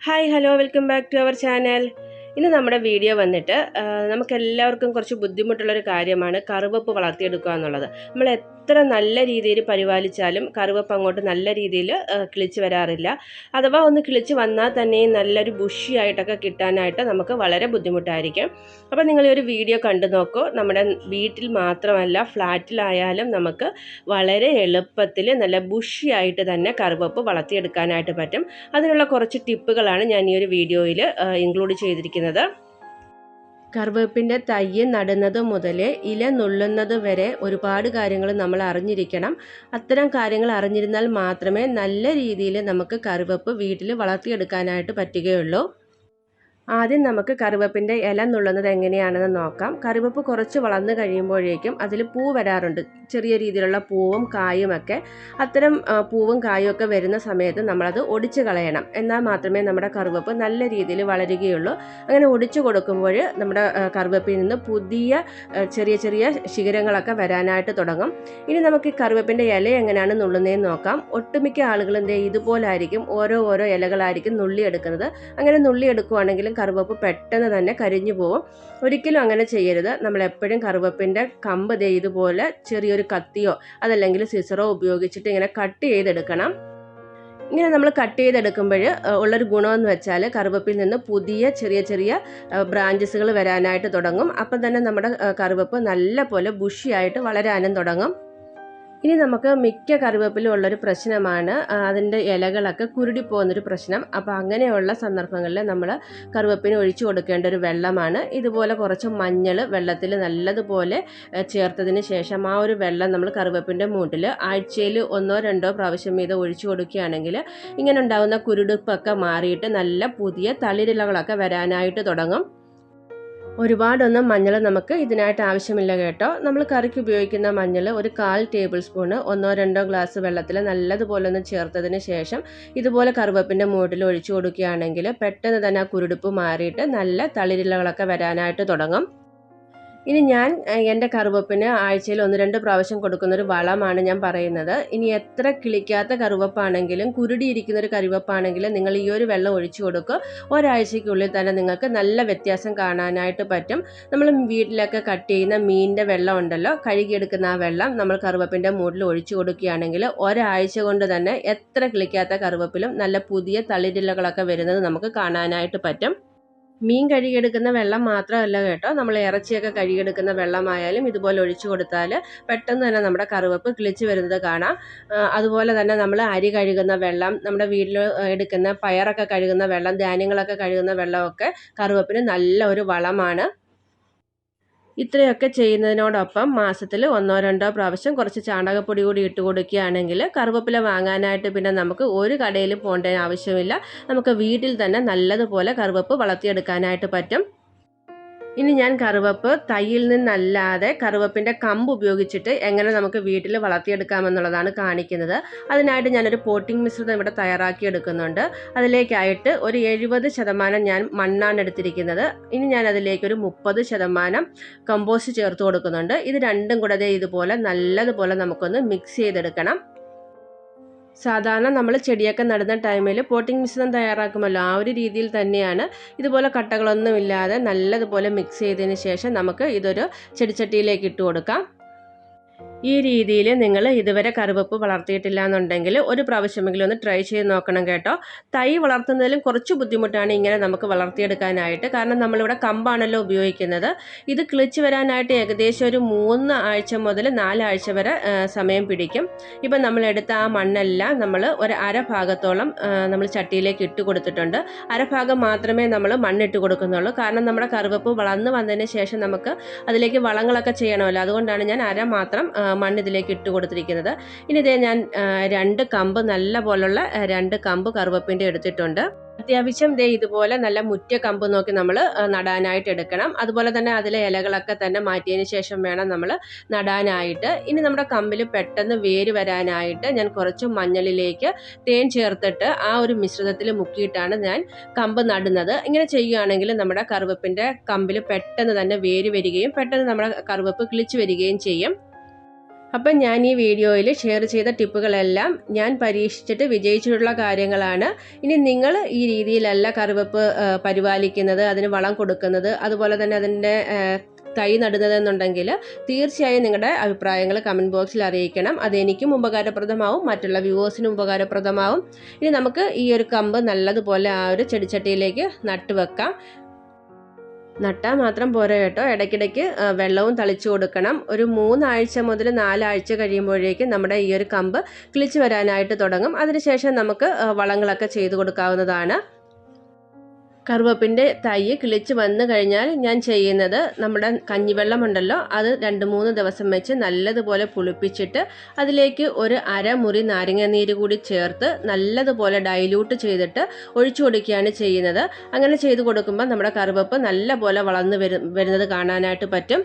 Hi hello welcome back to our channel. ഇന്ന് നമ്മുടെ video വന്നിട്ട് നമുക്കെല്ലാവർക്കും കുറച്ച് ബുദ്ധിമുട്ടുള്ളൊരു കാര്യമാണ് കറിവേപ്പ് വളർത്തിയെടുക്കുക എന്നുള്ളത്. നമ്മൾ എത്ര നല്ല രീതിയിൽ പരിപാലിച്ചാലും കറിവേപ്പ് അങ്ങോട്ട് നല്ല രീതിയിൽ കിളിച്ച് വരാറില്ല. അഥവാ ഒന്ന് കിളിച്ച് വന്നാൽ തന്നെ നല്ലൊരു ബുഷിയായിട്ടൊക്കെ കിട്ടാനായിട്ട് നമുക്ക് വളരെ ബുദ്ധിമുട്ടായിരിക്കും. അപ്പോൾ നിങ്ങൾ ഈ ഒരു വീഡിയോ കണ്ടു നോക്കൂ. നമ്മുടെ വീട്ടിൽ മാത്രമല്ല ഫ്ലാറ്റിലായാലും നമുക്ക് വളരെ എളുപ്പത്തിൽ നല്ല ബുഷിയായിട്ട് തന്നെ കറിവേപ്പ് വളർത്തിയെടുക്കാനായിട്ട് പറ്റും. അതിനുള്ള കുറച്ച് ടിപ്പുകളാണ് ഞാൻ ഈ ഒരു വീഡിയോയിൽ ഇൻക്ലൂഡ് ചെയ്തിരിക്കുന്നത്. കറിവേപ്പിൻ്റെ തൈ നടുന്നത് മുതൽ ഇല നുള്ളുന്നത് വരെ ഒരുപാട് കാര്യങ്ങൾ നമ്മൾ അറിഞ്ഞിരിക്കണം. അത്തരം കാര്യങ്ങൾ അറിഞ്ഞിരുന്നാൽ മാത്രമേ നല്ല രീതിയിൽ നമുക്ക് കറിവേപ്പ് വീട്ടിൽ വളർത്തിയെടുക്കാനായിട്ട് പറ്റുകയുള്ളൂ. ആദ്യം നമുക്ക് കറിവേപ്പിൻ്റെ ഇല നുള്ളുന്നത് എങ്ങനെയാണെന്ന് നോക്കാം. കറിവേപ്പ് കുറച്ച് വളർന്നു കഴിയുമ്പോഴേക്കും അതിൽ പൂ വരാറുണ്ട്, ചെറിയ രീതിയിലുള്ള പൂവും കായുമൊക്കെ. അത്തരം പൂവും കായും ഒക്കെ വരുന്ന സമയത്ത് നമ്മളത് ഒടിച്ച് കളയണം. എന്നാൽ മാത്രമേ നമ്മുടെ കറിവേപ്പ് നല്ല രീതിയിൽ വളരുകയുള്ളൂ. അങ്ങനെ ഒടിച്ചു കൊടുക്കുമ്പോൾ നമ്മുടെ കറിവേപ്പിൽ നിന്ന് പുതിയ ചെറിയ ചെറിയ ശിഖരങ്ങളൊക്കെ വരാനായിട്ട് തുടങ്ങും. ഇനി നമുക്ക് ഈ കറിവേപ്പിൻ്റെ ഇല എങ്ങനെയാണ് നുള്ളുന്നതെന്ന് നോക്കാം. ഒട്ടുമിക്ക ആളുകളും ഇതുപോലായിരിക്കും ഓരോ ഇലകളായിരിക്കും നുള്ളിയെടുക്കുന്നത്. അങ്ങനെ നുള്ളിയെടുക്കുകയാണെങ്കിലും കറിവേപ്പ് പെട്ടെന്ന് തന്നെ കരിഞ്ഞു പോകും. ഒരിക്കലും അങ്ങനെ ചെയ്യരുത്. നമ്മൾ എപ്പോഴും കറിവേപ്പിൻ്റെ കമ്പ് ഇതുപോലെ ചെറിയൊരു കത്തിയോ അതല്ലെങ്കിൽ സിസറോ ഉപയോഗിച്ചിട്ട് ഇങ്ങനെ കട്ട് ചെയ്തെടുക്കണം. ഇങ്ങനെ നമ്മൾ കട്ട് ചെയ്തെടുക്കുമ്പോൾ ഉള്ളൊരു ഗുണമെന്ന് വെച്ചാൽ കറിവേപ്പിൽ നിന്ന് പുതിയ ചെറിയ ചെറിയ ബ്രാഞ്ചസുകൾ വരാനായിട്ട് തുടങ്ങും. അപ്പം തന്നെ നമ്മുടെ കറിവേപ്പ് നല്ല പോലെ ബുഷിയായിട്ട് വളരാനും തുടങ്ങും. ഇനി നമുക്ക് മിക്ക കറിവേപ്പിലും ഉള്ളൊരു പ്രശ്നമാണ് അതിൻ്റെ ഇലകളൊക്കെ കുരുടി പോകുന്നൊരു പ്രശ്നം. അപ്പോൾ അങ്ങനെയുള്ള സന്ദർഭങ്ങളിൽ നമ്മൾ കറിവേപ്പിന് ഒഴിച്ചു കൊടുക്കേണ്ട ഒരു വെള്ളമാണ് ഇതുപോലെ കുറച്ച് മഞ്ഞൾ വെള്ളത്തിൽ നല്ലതുപോലെ ചേർത്തതിന് ശേഷം ആ ഒരു വെള്ളം നമ്മൾ കറിവേപ്പിൻ്റെ മൂട്ടിൽ ആഴ്ചയിൽ 1-2 പ്രാവശ്യം വീതം ഒഴിച്ചു കൊടുക്കുകയാണെങ്കിൽ ഇങ്ങനെ ഉണ്ടാകുന്ന കുരുടിപ്പൊക്കെ മാറിയിട്ട് നല്ല പുതിയ തളിരിലകളൊക്കെ വരാനായിട്ട് തുടങ്ങും. ഒരുപാടൊന്നും മഞ്ഞൾ നമുക്ക് ഇതിനായിട്ട് ആവശ്യമില്ല കേട്ടോ. നമ്മൾ കറിക്ക് ഉപയോഗിക്കുന്ന മഞ്ഞൾ ഒരു 1/4 ടേബിൾ സ്പൂണ് 1-2 ഗ്ലാസ് വെള്ളത്തിൽ നല്ലതുപോലെ ഒന്ന് ചേർത്തതിന് ശേഷം ഇതുപോലെ കറിവേപ്പിൻ്റെ മൂട്ടിൽ ഒഴിച്ചു കൊടുക്കുകയാണെങ്കിൽ പെട്ടെന്ന് തന്നെ ആ കുരുടിപ്പ് മാറിയിട്ട് നല്ല തളിരിലകളൊക്കെ വരാനായിട്ട് തുടങ്ങും. ഇനി ഞാൻ എൻ്റെ കറിവേപ്പിന് ആഴ്ചയിൽ 1-2 പ്രാവശ്യം കൊടുക്കുന്നൊരു വളമാണ് ഞാൻ പറയുന്നത്. ഇനി എത്ര കിളിക്കാത്ത കറിവേപ്പാണെങ്കിലും കുരുടിയിരിക്കുന്നൊരു കറിവേപ്പാണെങ്കിലും നിങ്ങൾ ഈ ഒരു വെള്ളം ഒഴിച്ചു കൊടുക്കുക. ഒരാഴ്ചയ്ക്കുള്ളിൽ തന്നെ നിങ്ങൾക്ക് നല്ല വ്യത്യാസം കാണാനായിട്ട് പറ്റും. നമ്മൾ വീട്ടിലൊക്കെ കട്ട് ചെയ്യുന്ന മീനിൻ്റെ വെള്ളം ഉണ്ടല്ലോ, കഴുകിയെടുക്കുന്ന ആ വെള്ളം നമ്മൾ കറിവേപ്പിൻ്റെ മൂട്ടിൽ ഒഴിച്ചു കൊടുക്കുകയാണെങ്കിൽ ഒരാഴ്ച കൊണ്ട് തന്നെ എത്ര കിളിക്കാത്ത കറിവേപ്പിലും നല്ല പുതിയ തളിരിലകളൊക്കെ വരുന്നത് നമുക്ക് കാണാനായിട്ട് പറ്റും. മീൻ കഴുകിയെടുക്കുന്ന വെള്ളം മാത്രമല്ല കേട്ടോ, നമ്മൾ ഇറച്ചിയൊക്കെ കഴുകിയെടുക്കുന്ന വെള്ളമായാലും ഇതുപോലെ ഒഴിച്ചു കൊടുത്താൽ പെട്ടെന്ന് തന്നെ നമ്മുടെ കറിവേപ്പ് കിളിച്ച് വരുന്നത് കാണാം. അതുപോലെ തന്നെ നമ്മൾ അരി കഴുകുന്ന വെള്ളം, നമ്മുടെ വീട്ടിൽ എടുക്കുന്ന പയറൊക്കെ കഴുകുന്ന വെള്ളം, ധാന്യങ്ങളൊക്കെ കഴുകുന്ന വെള്ളമൊക്കെ കറിവേപ്പിന് നല്ല ഒരു വളമാണ്. ഇത്രയൊക്കെ ചെയ്യുന്നതിനോടൊപ്പം മാസത്തിൽ 1-2 പ്രാവശ്യം കുറച്ച് ചാണകപ്പൊടി കൂടി ഇട്ട് കൊടുക്കുകയാണെങ്കിൽ കറിവേപ്പില വാങ്ങാനായിട്ട് പിന്നെ നമുക്ക് ഒരു കടയിലും പോകേണ്ട ആവശ്യമില്ല. നമുക്ക് വീട്ടിൽ തന്നെ നല്ലതുപോലെ കറിവേപ്പ് വളർത്തിയെടുക്കാനായിട്ട് പറ്റും. ഇനി ഞാൻ കറിവേപ്പ് തൈയിൽ നിന്നല്ലാതെ കറിവേപ്പിൻ്റെ കമ്പ് ഉപയോഗിച്ചിട്ട് എങ്ങനെ നമുക്ക് വീട്ടിൽ വളർത്തിയെടുക്കാമെന്നുള്ളതാണ് കാണിക്കുന്നത്. അതിനായിട്ട് ഞാനൊരു പോട്ടിംഗ് മിശ്രിതം ഇവിടെ തയ്യാറാക്കിയെടുക്കുന്നുണ്ട്. അതിലേക്കായിട്ട് ഒരു 70% ഞാൻ മണ്ണാണ് എടുത്തിരിക്കുന്നത്. ഇനി ഞാൻ അതിലേക്കൊരു 30% കമ്പോസ്റ്റ് ചേർത്ത് കൊടുക്കുന്നുണ്ട്. ഇത് രണ്ടും കൂടെ ഇതുപോലെ നല്ലതുപോലെ നമുക്കൊന്ന് മിക്സ് ചെയ്തെടുക്കണം. സാധാരണ നമ്മൾ ചെടിയൊക്കെ നടുന്ന ടൈമിൽ പോട്ടിംഗ് മിശ്രിതം തയ്യാറാക്കുമല്ലോ, ആ ഒരു രീതിയിൽ തന്നെയാണ്. ഇതുപോലെ കട്ടകളൊന്നുമില്ലാതെ നല്ലതുപോലെ മിക്സ് ചെയ്തതിന് ശേഷം നമുക്ക് ഇതൊരു ചെടിച്ചട്ടിയിലേക്ക് ഇട്ട് കൊടുക്കാം. ഈ രീതിയിൽ നിങ്ങൾ ഇതുവരെ കറിവേപ്പ് വളർത്തിയിട്ടില്ല എന്നുണ്ടെങ്കിൽ ഒരു പ്രാവശ്യമെങ്കിലും ഒന്ന് ട്രൈ ചെയ്ത് നോക്കണം കേട്ടോ. തൈ വളർത്തുന്നതിലും കുറച്ച് ബുദ്ധിമുട്ടാണ് ഇങ്ങനെ നമുക്ക് വളർത്തിയെടുക്കാനായിട്ട്. കാരണം നമ്മളിവിടെ കമ്പാണല്ലോ ഉപയോഗിക്കുന്നത്. ഇത് കിളിച്ച് വരാനായിട്ട് ഏകദേശം ഒരു 3 ആഴ്ച മുതൽ 4 ആഴ്ച വരെ സമയം പിടിക്കും. ഇപ്പം നമ്മളെടുത്ത ആ മണ്ണെല്ലാം നമ്മൾ ഒരു അരഭാഗത്തോളം നമ്മൾ ചട്ടിയിലേക്ക് ഇട്ട് കൊടുത്തിട്ടുണ്ട്. അരഭാഗം മാത്രമേ നമ്മൾ മണ്ണിട്ട് കൊടുക്കുന്നുള്ളൂ. കാരണം നമ്മുടെ കറിവേപ്പ് വളർന്നു വന്നതിന് ശേഷം നമുക്ക് അതിലേക്ക് വളങ്ങളൊക്കെ ചെയ്യണമല്ലോ. അതുകൊണ്ടാണ് ഞാൻ അര മാത്രം മണ്ണ് ഇതിലേക്ക് ഇട്ട് കൊടുത്തിരിക്കുന്നത്. ഇനി ഇതേ ഞാൻ 2 കമ്പ് നല്ല പോലുള്ള 2 കമ്പ് കറിവേപ്പിൻ്റെ എടുത്തിട്ടുണ്ട്. അത്യാവശ്യം ഇതുപോലെ നല്ല മുറ്റ കമ്പ് നോക്കി നമ്മൾ നടാനായിട്ട് എടുക്കണം. അതുപോലെ തന്നെ അതിലെ ഇലകളൊക്കെ തന്നെ മാറ്റിയതിന് ശേഷം വേണം നമ്മൾ നടാനായിട്ട്. ഇനി നമ്മുടെ കമ്പിൽ പെട്ടെന്ന് വേര് വരാനായിട്ട് ഞാൻ കുറച്ച് മഞ്ഞളിലേക്ക് തേൻ ചേർത്തിട്ട് ആ ഒരു മിശ്രിതത്തിൽ മുക്കിയിട്ടാണ് ഞാൻ കമ്പ് നടുന്നത്. ഇങ്ങനെ ചെയ്യുകയാണെങ്കിൽ നമ്മുടെ കറിവേപ്പിൻ്റെ കമ്പിൽ പെട്ടെന്ന് തന്നെ വേര് വരികയും പെട്ടെന്ന് നമ്മുടെ കറിവേപ്പ് കിളിച്ച് വരികയും ചെയ്യും. അപ്പം ഞാൻ ഈ വീഡിയോയിൽ ഷെയർ ചെയ്ത ടിപ്പുകളെല്ലാം ഞാൻ പരീക്ഷിച്ചിട്ട് വിജയിച്ചിട്ടുള്ള കാര്യങ്ങളാണ്. ഇനി നിങ്ങൾ ഈ രീതിയിലല്ല കറിവേപ്പ് പരിപാലിക്കുന്നത്, അതിന് വളം കൊടുക്കുന്നത്, അതുപോലെ തന്നെ അതിൻ്റെ തൈ നടുന്നതെന്നുണ്ടെങ്കിൽ തീർച്ചയായും നിങ്ങളുടെ അഭിപ്രായങ്ങൾ കമൻറ്റ് ബോക്സിൽ അറിയിക്കണം. അതെനിക്കും ഉപകാരപ്രദമാവും, മറ്റുള്ള വ്യൂവേഴ്സിനും ഉപകാരപ്രദമാവും. ഇനി നമുക്ക് ഈ ഒരു കമ്പ് നല്ലതുപോലെ ആ ഒരു ചെടിച്ചട്ടിയിലേക്ക് നട്ടുവെക്കാം. നട്ടാൽ മാത്രം പോരാ കേട്ടോ, ഇടയ്ക്കിടയ്ക്ക് വെള്ളവും തളിച്ചു കൊടുക്കണം. ഒരു 3 ആഴ്ച മുതൽ 4 ആഴ്ച കഴിയുമ്പോഴേക്കും നമ്മുടെ ഈ ഒരു കമ്പ് കിളിച്ച് വരാനായിട്ട് തുടങ്ങും. അതിനുശേഷം നമുക്ക് വളങ്ങളൊക്കെ ചെയ്തു കൊടുക്കാവുന്നതാണ്. കറുവപ്പിൻ്റെ തൈ കിളിച്ച് വന്നു കഴിഞ്ഞാൽ ഞാൻ ചെയ്യുന്നത്, നമ്മുടെ കഞ്ഞിവെള്ളം ഉണ്ടല്ലോ, അത് 2-3 ദിവസം വെച്ച് നല്ലതുപോലെ പുളിപ്പിച്ചിട്ട് അതിലേക്ക് ഒരു അരമുറി നാരങ്ങാനീര് കൂടി ചേർത്ത് നല്ലതുപോലെ ഡൈല്യൂട്ട് ചെയ്തിട്ട് ഒഴിച്ചു കൊടുക്കുകയാണ് ചെയ്യുന്നത്. അങ്ങനെ ചെയ്ത് കൊടുക്കുമ്പോൾ നമ്മുടെ കറുവപ്പ് നല്ലപോലെ വളർന്നു വരുന്നത് കാണാനായിട്ട് പറ്റും.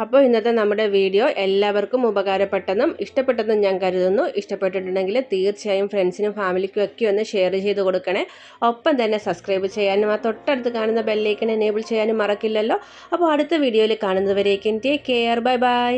അപ്പോൾ ഇന്നത്തെ നമ്മുടെ വീഡിയോ എല്ലാവർക്കും ഉപകാരപ്പെട്ടെന്നും ഇഷ്ടപ്പെട്ടെന്നും ഞാൻ കരുതുന്നു. ഇഷ്ടപ്പെട്ടിട്ടുണ്ടെങ്കിൽ തീർച്ചയായും ഫ്രണ്ട്സിനും ഫാമിലിക്കും ഒക്കെ ഒന്ന് ഷെയർ ചെയ്ത് കൊടുക്കണേ. ഒപ്പം തന്നെ സബ്സ്ക്രൈബ് ചെയ്യാനും ആ തൊട്ടടുത്ത് കാണുന്ന ബെല്ലൈക്കൺ എനേബിൾ ചെയ്യാനും മറക്കില്ലല്ലോ. അപ്പോൾ അടുത്ത വീഡിയോയിൽ കാണുന്നതുവരേക്കും ടേക്ക് കെയർ, ബൈ ബൈ.